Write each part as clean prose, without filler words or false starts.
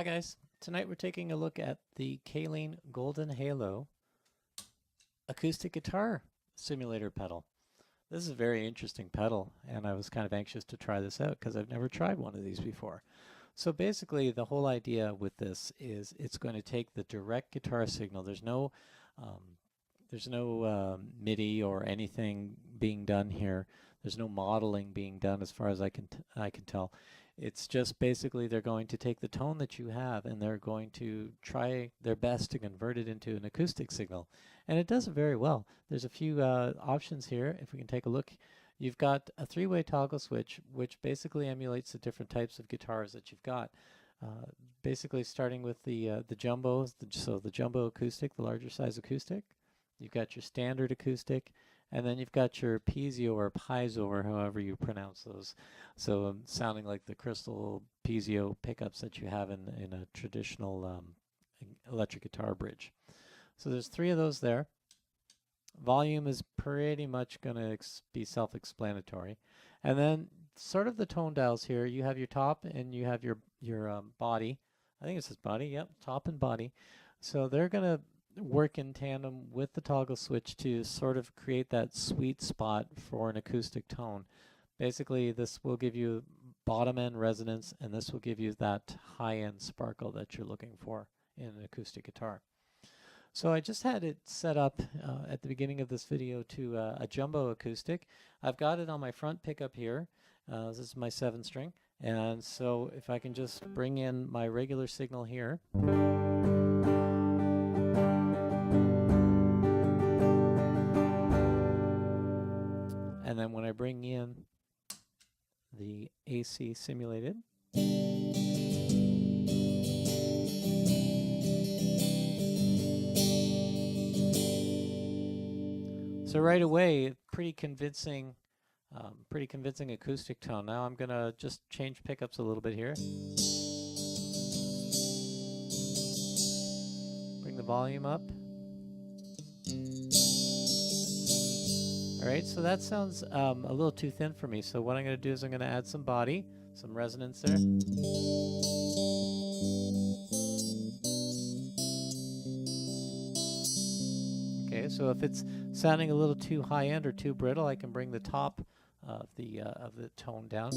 Hi guys, tonight we're taking a look at the Caline Golden Halo acoustic guitar simulator pedal. This is a very interesting pedal and I was kind of anxious to try this out because I've never tried one of these before. So basically the whole idea with this is it's going to take the direct guitar signal. There's no MIDI or anything being done here. There's no modeling being done as far as I can tell. It's just basically they're going to take the tone that you have and they're going to try their best to convert it into an acoustic signal. And it does it very well. There's a few options here. If we can take a look, you've got a three-way toggle switch which basically emulates the different types of guitars that you've got. Basically starting with the jumbo, so the jumbo acoustic, the larger size acoustic. You've got your standard acoustic, and then you've got your piezo or piezo, or however you pronounce those. So sounding like the crystal piezo pickups that you have in a traditional electric guitar bridge. So there's three of those there. Volume is pretty much going to be self-explanatory. And then sort of the tone dials here, you have your top and you have your body. I think it says body, yep, top and body. So they're going to work in tandem with the toggle switch to sort of create that sweet spot for an acoustic tone. Basically, this will give you bottom end resonance and this will give you that high end sparkle that you're looking for in an acoustic guitar. So I just had it set up at the beginning of this video to a jumbo acoustic. I've got it on my front pickup here. This is my 7-string, and so if I can just bring in my regular signal here. And then when I bring in the AC simulated, so right away, pretty convincing acoustic tone. Now I'm gonna just change pickups a little bit here. Bring the volume up. Alright, so that sounds a little too thin for me, so what I'm going to do is I'm going to add some body, some resonance there. Okay, so if it's sounding a little too high end or too brittle, I can bring the top of the tone down.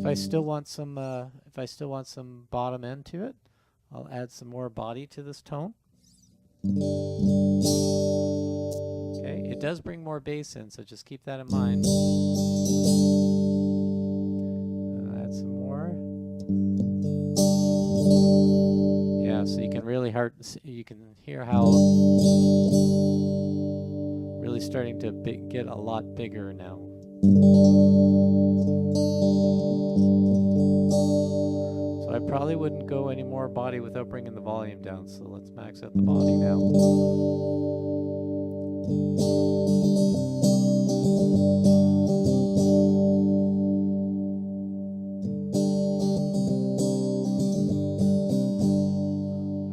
If I still want some bottom end to it, I'll add some more body to this tone. Okay, it does bring more bass in, so just keep that in mind. I'll add some more. Yeah, so you can really hear how really starting to get a lot bigger now. I probably wouldn't go any more body without bringing the volume down, so let's max out the body now.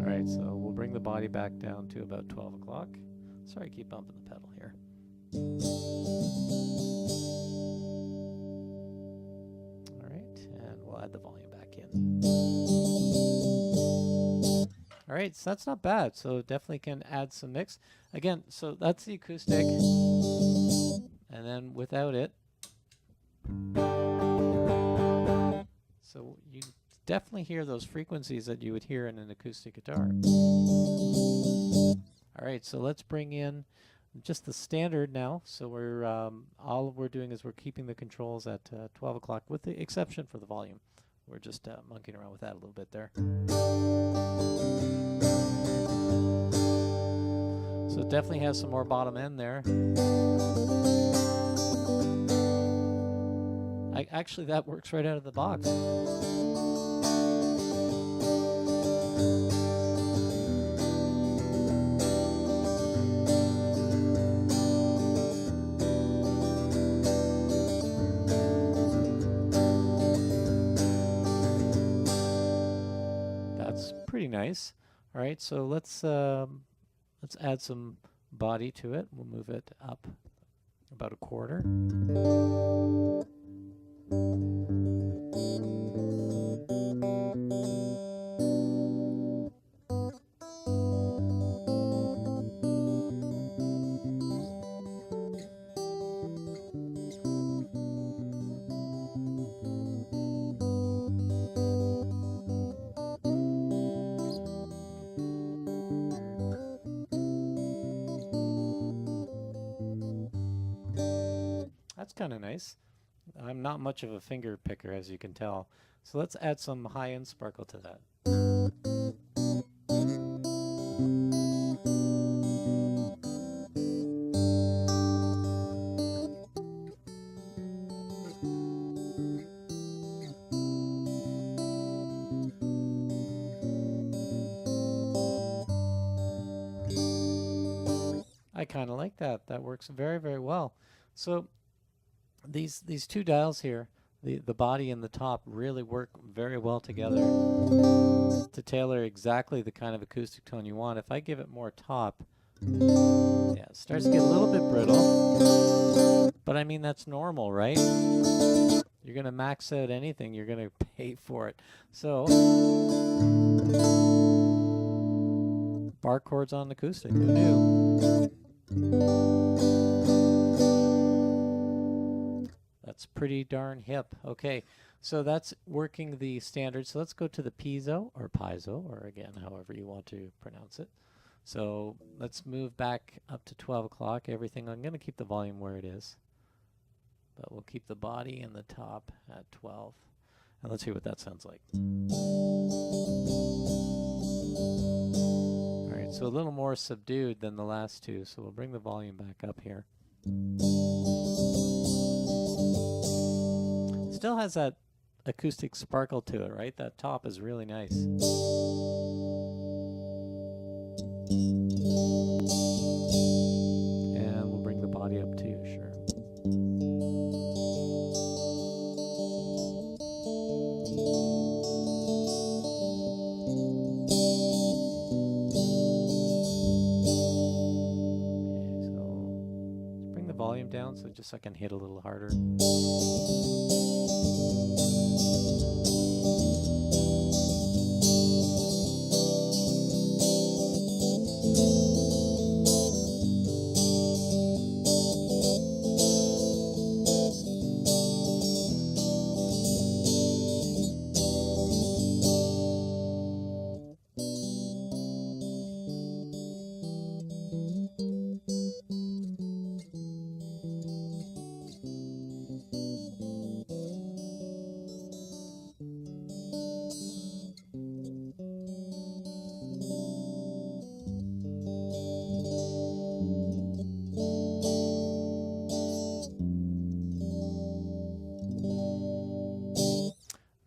Alright, so we'll bring the body back down to about 12 o'clock. Sorry, keep bumping the pedal here. Alright, and we'll add the volume back in. Alright, so that's not bad, so definitely can add some mix. Again, so that's the acoustic, and then without it. So you definitely hear those frequencies that you would hear in an acoustic guitar. Alright, so let's bring in just the standard now. So we're all we're doing is we're keeping the controls at 12 o'clock with the exception for the volume. We're just monkeying around with that a little bit there. So it definitely has some more bottom end there. Actually, that works right out of the box. pretty nice. All right, so let's add some body to it. We'll move it up about a quarter. That's kind of nice. I'm not much of a finger picker, as you can tell. So let's add some high-end sparkle to that. I kind of like that. That works very, very well. So these two dials here, the body and the top, really work very well together to tailor exactly the kind of acoustic tone you want. If I give it more top, yeah, it starts to get a little bit brittle. But I mean, that's normal, right? You're going to max out anything, you're going to pay for it. So bar chords on acoustic, who knew? That's pretty darn hip. Okay, so that's working the standard. So let's go to the piezo, or again, however you want to pronounce it. So let's move back up to 12 o'clock. Everything, I'm going to keep the volume where it is, but we'll keep the body and the top at 12. And let's hear what that sounds like. All right, so a little more subdued than the last two. So we'll bring the volume back up here. Still has that acoustic sparkle to it, right? That top is really nice. And we'll bring the body up too, sure. Volume down so just so I can hit a little harder.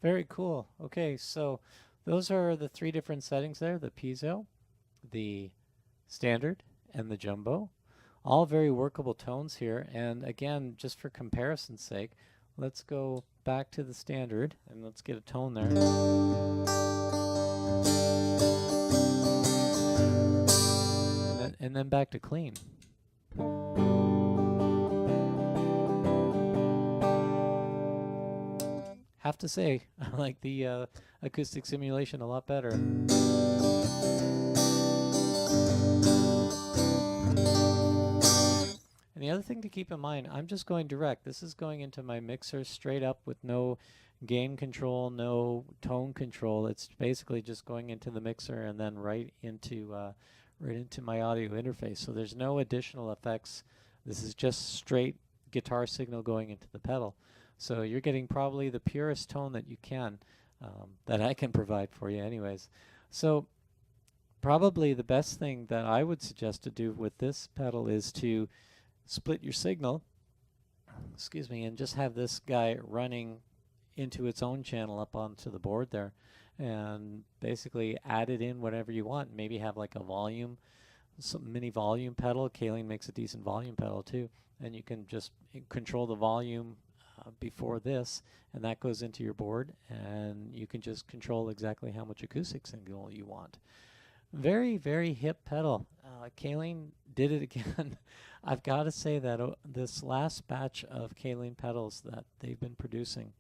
Very cool. Okay, so those are the three different settings there, the piezo, the standard, and the jumbo. All very workable tones here. And again, just for comparison's sake, let's go back to the standard and let's get a tone there. And then back to clean. Have to say, I like the acoustic simulation a lot better. And the other thing to keep in mind, I'm just going direct. This is going into my mixer straight up with no gain control, no tone control. It's basically just going into the mixer and then right into my audio interface. So there's no additional effects. This is just straight guitar signal going into the pedal. So you're getting probably the purest tone that you can, that I can provide for you anyways. So probably the best thing that I would suggest to do with this pedal is to split your signal, excuse me, and just have this guy running into its own channel up onto the board there, and basically add it in whatever you want. Maybe have like a volume, some mini volume pedal. Caline makes a decent volume pedal too, and you can just control the volume before this, and that goes into your board, and you can just control exactly how much acoustic signal you want. Very, very hip pedal. Caline did it again. I've got to say that this last batch of Caline pedals that they've been producing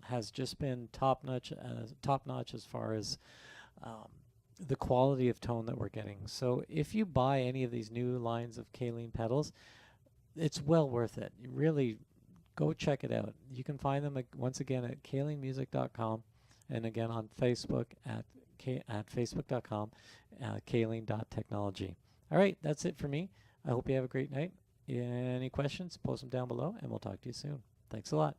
has just been top notch as far as the quality of tone that we're getting. So if you buy any of these new lines of Caline pedals, it's well worth it. You really go check it out. You can find them once again at calinemusic.com, and again on Facebook at facebook.com, caline.technology. All right, that's it for me. I hope you have a great night. Any questions, post them down below, and we'll talk to you soon. Thanks a lot.